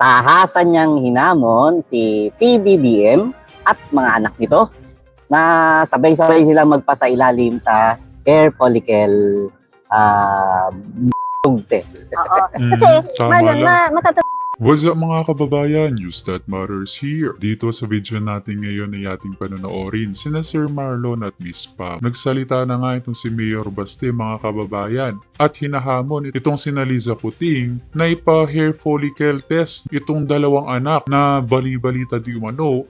tahasan niyang hinamon si PBBM at mga anak nito na sabay-sabay silang magpasailalim sa hair follicle test. Oo. Kasi, Marlon, What's up mga kababayan? News That Matters here. Dito sa video natin ngayon ay ating panonoorin sina Sir Marlon at Miss Pam. Nagsalita na nga itong si Mayor Baste mga kababayan at hinahamon itong sina Liza Puting na ipa-hair follicle test itong dalawang anak na bali-balita di umano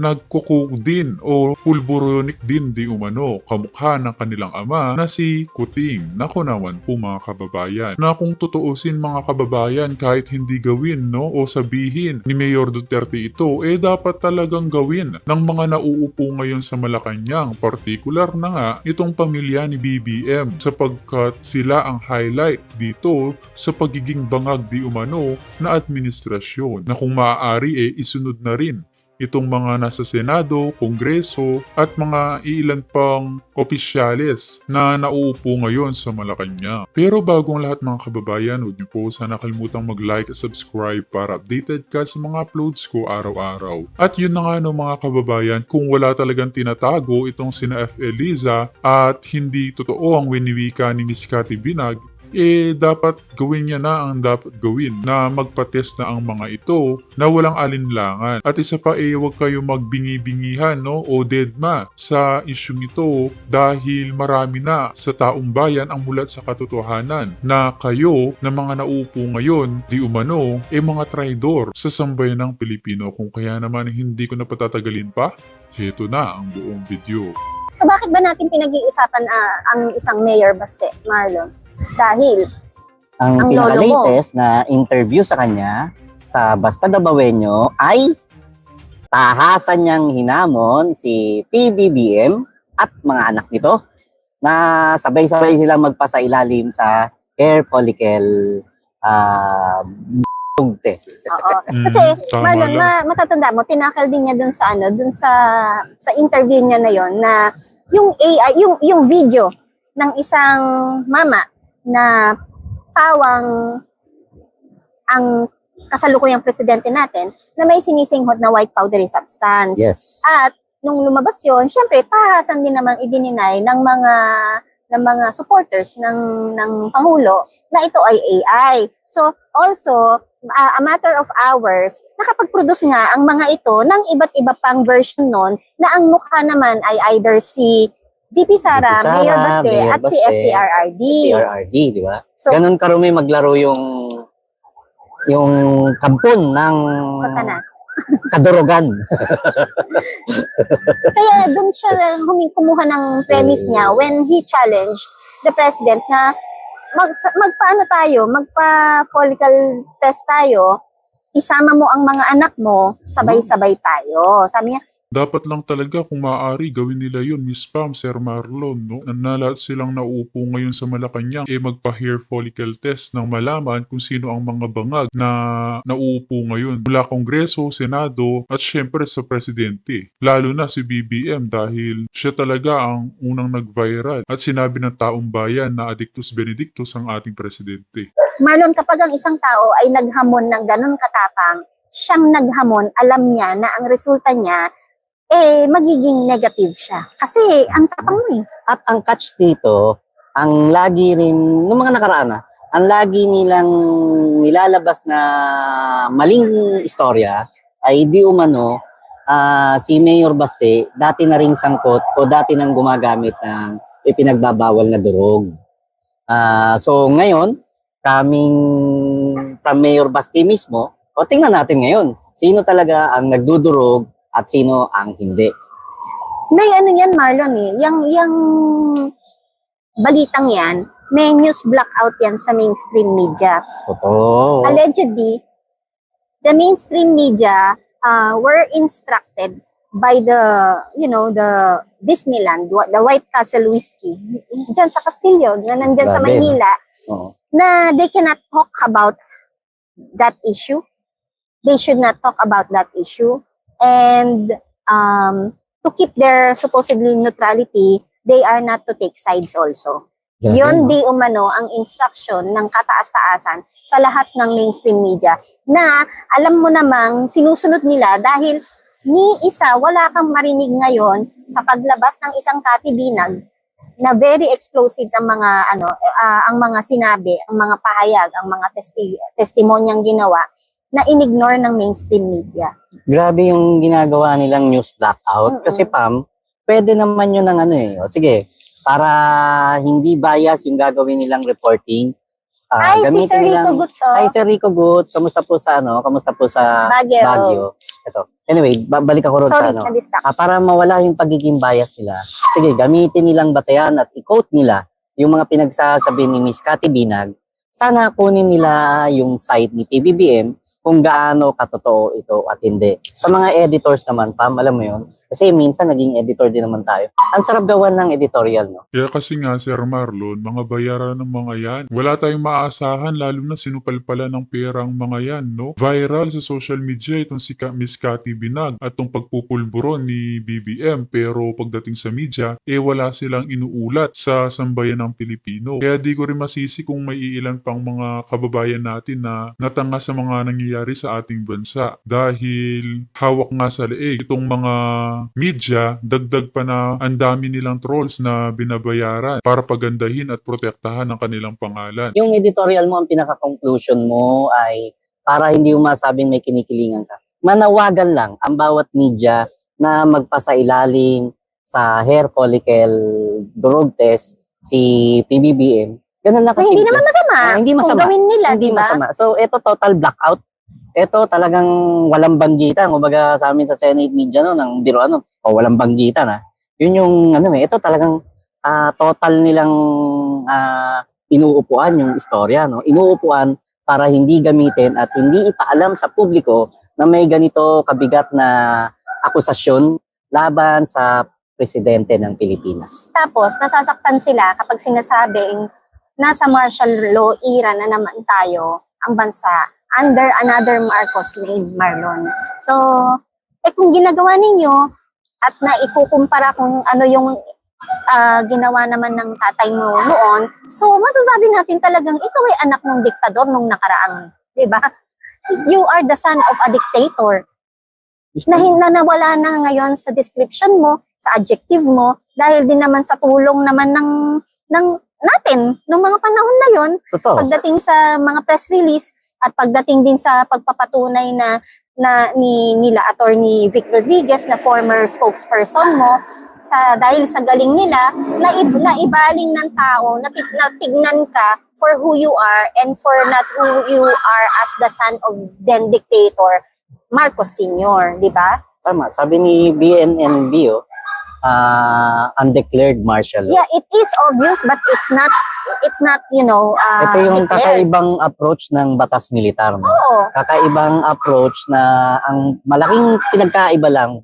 nagkukuk din o pulboronic din di umano kamukha ng kanilang ama na si Kuting. Naku naman po mga kababayan na kung tutuusin mga kababayan kahit hindi gawin o sabihin ni Mayor Duterte ito, dapat talagang gawin ng mga nauupo ngayon sa Malacanang, partikular na nga itong pamilya ni BBM sapagkat sila ang highlight dito sa pagiging bangag di umano na administrasyon na kung maaari isunod na rin itong mga nasa Senado, Kongreso at mga ilan pang opisyales na nauupo ngayon sa Malacanang. Pero bago ang lahat mga kababayan, huwag niyo po sana kalimutang mag-like at subscribe para updated ka sa mga uploads ko araw-araw. At yun na nga no mga kababayan, kung wala talagang tinatago itong sina F. Eliza at hindi totoo ang winiwika ni Miss Cathy Binag, dapat gawin niya na ang dapat gawin na magpa-test na ang mga ito na walang alinlangan. At isa pa huwag kayo magbingi-bingihan o deadma sa isyung ito dahil marami na sa taong bayan ang mulat sa katotohanan na kayo na mga naupo ngayon di umano mga traidor sa sambayan ng Pilipino. Kung kaya naman hindi ko na patatagalin pa, heto na ang buong video. So bakit ba natin pinag-iusapan ang isang Mayor Baste, Marlon? Dahil ang lolo mo pinaka-latest na interview sa kanya sa Basta Dabawenyo ay tahasan niyang hinamon si PBBM at mga anak nito na sabay-sabay silang magpasailalim sa hair follicle test. Oo. Kasi Marlon, matatanda mo, tinakal din niya dun sa interview niya na yon na yung AI, yung video ng isang mama na pawang ang kasalukuyang presidente natin na may sinisinghot na white powdery substance. Yes. At nung lumabas yon, syempre pahasan din namang idininay ng mga supporters ng Pangulo na ito ay AI. So also, a matter of hours, nakapag-produce nga ang mga ito ng iba't iba pang version nun na ang mukha naman ay either si VP Sara, Mayor Baste, at si FPRRD. FPRRD, di ba? So, ganun karumi maglaro yung kampon ng Satanas. kadurugan. Kaya doon siya kumuha ng premise niya when he challenged the president na magpa-follicle test tayo, isama mo ang mga anak mo, sabay-sabay tayo. Sabi niya, dapat lang talaga kung maaari gawin nila yun, Miss Pam, Sir Marlon, no? Na lahat silang nauupo ngayon sa Malacanang, magpa-hair follicle test nang malaman kung sino ang mga bangag na nauupo ngayon mula Kongreso, Senado, at syempre sa Presidente. Lalo na si BBM dahil siya talaga ang unang nag-viral at sinabi ng taong bayan na Adictus Benedictus ang ating Presidente. Marlon, kapag ang isang tao ay naghamon ng ganun katapang, siyang naghamon, alam niya na ang resulta niya magiging negative siya. Kasi ang tapang mo At ang catch dito, ang lagi rin, nung mga nakaraan ang lagi nilang nilalabas na maling istorya ay di umano si Mayor Baste dati na ring sangkot o dati nang gumagamit ng ipinagbabawal na durog. So ngayon, coming from Mayor Baste mismo, tingnan natin ngayon, sino talaga ang nagdudurog at sino ang hindi. May ano yan, Marlon Yung balitang yan, may news blackout yan sa mainstream media. Totoo. Allegedly, the mainstream media were instructed by the Disneyland, the White Castle Whiskey, dyan sa Castillo, na nandyan sa Maynila, na they cannot talk about that issue. They should not talk about that issue. And to keep their supposedly neutrality, they are not to take sides also. Grabe, Yun no? di umano ang instruction ng kataas-taasan sa lahat ng mainstream media na alam mo namang sinusunod nila dahil ni isa wala kang marinig ngayon sa paglabas ng isang katibinag na very explosive ang mga ang mga sinabi, ang mga pahayag, ang mga testimonyang ginawa na inignore ng mainstream media. Grabe yung ginagawa nilang news blackout. Mm-mm. Kasi Pam, pwede naman yun ng O sige, para hindi bias yung gagawin nilang reporting. Ay, si gamitin Sir Rico nilang- Gutso, Ay, Sir Rico Goods, kamusta po sa Kamusta po sa Baguio. Baguio? Ito. Anyway, balik ako ron Sorry, sa na-distract. para mawala yung pagiging bias nila. Sige, gamitin nilang batayan at i-quote nila yung mga pinagsasabi ni Miss Cathy Binag. Sana kunin nila yung site ni PBBM kung gaano katotoo ito at hindi. Sa mga editors naman, Pam, alam mo yun? Kasi minsan naging editor din naman tayo. Ang sarap gawan ng editorial, no? Kaya kasi nga, Sir Marlon, mga bayaran ng mga yan. Wala tayong maaasahan, lalo na sinupalpala ng pera ang mga yan, no? Viral sa social media itong si Miss Cathy Binag at itong pagpupulburon ni BBM. Pero pagdating sa media, wala silang inuulat sa sambayan ng Pilipino. Kaya di ko rin masisi kung may iilan pang mga kababayan natin na natanga sa mga nangyayari sa ating bansa. Dahil hawak nga sa leeg itong mga media, dagdag pa na ang dami nilang trolls na binabayaran para pagandahin at protektahan ang kanilang pangalan. Yung editorial mo, ang pinaka-conclusion mo ay para hindi mo masabing may kinikilingan ka. Manawagan lang ang bawat media na magpasailalim sa hair follicle drug test si PBBM. Ganun lang Ay, kasi. hindi naman masama. Hindi masama. Kung gawin nila, Hindi di ba? masama. So, ito total blackout. Ito talagang walang banggitan. Kumbaga sa amin sa Senate media no, ng biro walang banggitan Yun yung ito talagang total nilang inuupuan yung istorya, no? Inuupuan para hindi gamitin at hindi ipaalam sa publiko na may ganito kabigat na akusasyon laban sa presidente ng Pilipinas. Tapos, nasasaktan sila kapag sinasabing nasa martial law era na naman tayo, ang bansa, under another Marcos named Marlon. So, kung ginagawa ninyo at naikukumpara kung ano yung ginawa naman ng tatay mo noon, so masasabi natin talagang ikaw ay anak ng diktador nung nakaraang, di ba? You are the son of a dictator. Na nawala na ngayon sa description mo, sa adjective mo, dahil din naman sa tulong naman ng natin nung mga panahon na yon, Totoo. pagdating sa mga press release at pagdating din sa pagpapatunay na nila Attorney Vic Rodriguez na former spokesperson mo dahil sa galing nila na ibaling ng tao na tignan ka for who you are and for not who you are as the son of then dictator Marcos Sr., di ba? Tama, sabi ni BNNB, undeclared martial law. Yeah, it is obvious but it's not Ito yung declared. kakaibang approach ng batas militar. No? Oo. Kakaibang approach na ang malaking pinagkaiba lang,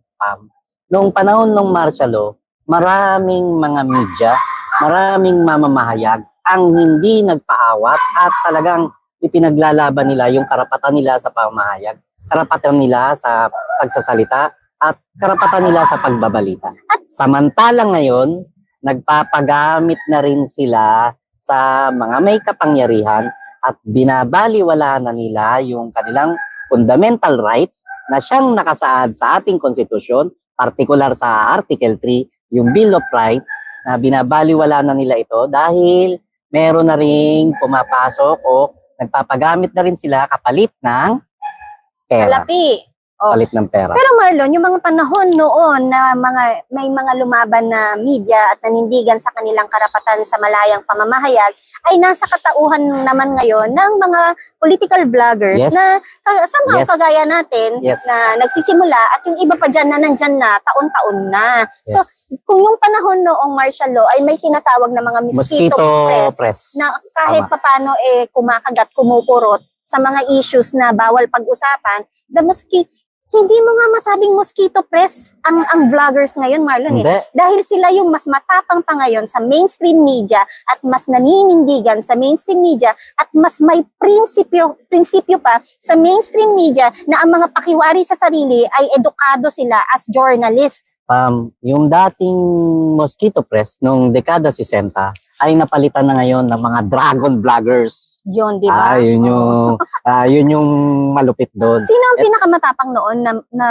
noong panahon ng martial law, maraming mga media, maraming mamamahayag ang hindi nagpaawat at talagang ipinaglalaban nila yung karapatan nila sa pamahayag, karapatan nila sa pagsasalita, at karapatan nila sa pagbabalita. At samantalang ngayon, nagpapagamit na rin sila sa mga may kapangyarihan at binabaliwala na nila yung kanilang fundamental rights na siyang nakasaad sa ating konstitusyon, partikular sa Article 3, yung Bill of Rights, na binabaliwala na nila ito dahil meron na ring pumapasok o nagpapagamit na rin sila kapalit ng pera. Salapi. Oh. Kapalit ng pera. Pero Marlon, yung mga panahon noon na may mga lumaban na media at nanindigan sa kanilang karapatan sa malayang pamamahayag ay nasa katauhan naman ngayon ng mga political vloggers Yes. na somehow Yes. kagaya natin Yes. na nagsisimula at yung iba pa dyan na nandyan na taon-taon na. So, Yes. kung yung panahon noong martial law ay may tinatawag na mga mosquito press na kahit Tama. papano kumakagat, kumukurot sa mga issues na bawal pag-usapan, hindi mo nga masabing mosquito press ang vloggers ngayon, Marlon. Hindi. Dahil sila yung mas matapang pa ngayon sa mainstream media at mas naninindigan sa mainstream media at mas may prinsipyo pa sa mainstream media na ang mga pakiwari sa sarili ay edukado sila as journalists. Yung dating mosquito press nung dekada 60, ay napalitan na ngayon ng mga dragon vloggers. Yun, di ba? Yun yung malupit doon. Sino ang pinakamatapang noon na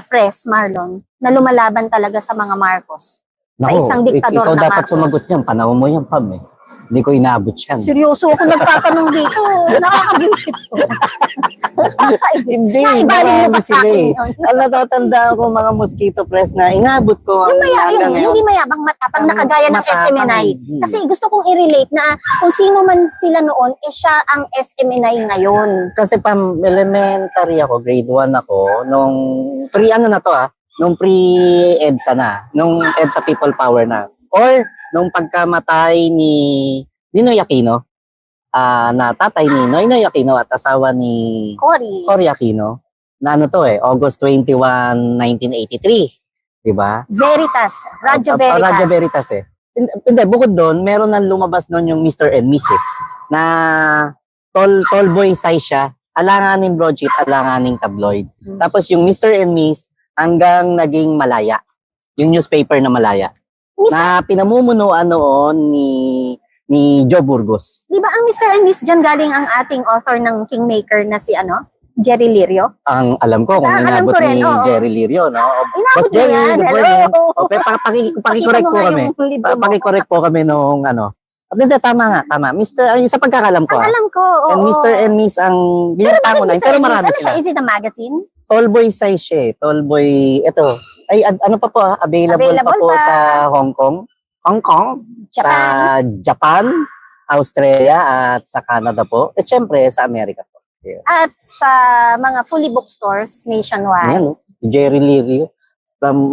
press, Marlon, na lumalaban talaga sa mga Marcos? Sa isang diktador ikaw na dapat Marcos. sumagot niyan. Panahon mo yan, Pam. Hindi ko inaabot yan. Seryoso ako nagtatanong dito. Nakakabisit ko. Hindi, Naibaling mo marami ba sa sila akin eh. yun? Ang natatandaan ko mga mosquito press na inabot ko Yung hanggang ngayon. hindi mayabang matapang na kagaya ng Matapang, SMNI. hindi. Kasi gusto kong i-relate na kung sino man sila noon, siya ang SMNI ngayon. Kasi pam elementary ako, grade 1 ako, nung nung pre-EDSA na, nung EDSA People Power na. Or nung pagkamatay ni Ninoy Aquino, na tatay ni Noynoy Aquino at asawa ni Cory. Cory Aquino, na August 21, 1983. Di ba? Veritas. Radyo Veritas. Radyo Veritas eh. Hindi, bukod doon, meron na lumabas noon yung Mr. and Miss na tall boy size siya, alanganing broadsheet, alanganing tabloid. Tapos yung Mr. and Miss, hanggang naging Malaya. Yung newspaper na Malaya. Na pinamumunuan noon ni Joe Burgos. Di ba ang Mr. and Miss dyan galing ang ating author ng Kingmaker na si Jerry Lirio? Ang alam ko kung alam inabot ko rin, ni oo. Jerry Lirio, no? Inabot Boss niya Jerry, yan. good Hello. morning. Okay, pakicorrect po kami. Pakicorrect po kami nung Hindi, tama. Sa pagkakalam ko. Ang alam ko, oo. And Mr. and Miss ang binata ko na. Pero marami Ano siya? sila. Is it a magazine? Tallboy size siya eh. Tallboy, ito. Ay, ano pa po, available pa po pa. sa Hong Kong, Japan. sa Japan, Australia, at sa Canada po. At syempre, sa Amerika po. Yeah. At sa mga fully bookstores nationwide. Ayan, Jerry Lirio.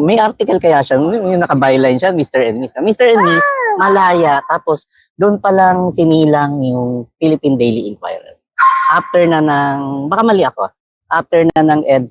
May article kaya siya, yung naka-byline siya, Mr. and Miss. Mr. and Miss, Malaya. Tapos, doon pa lang sinilang yung Philippine Daily Inquirer. After na baka mali ako, after na ng EDSA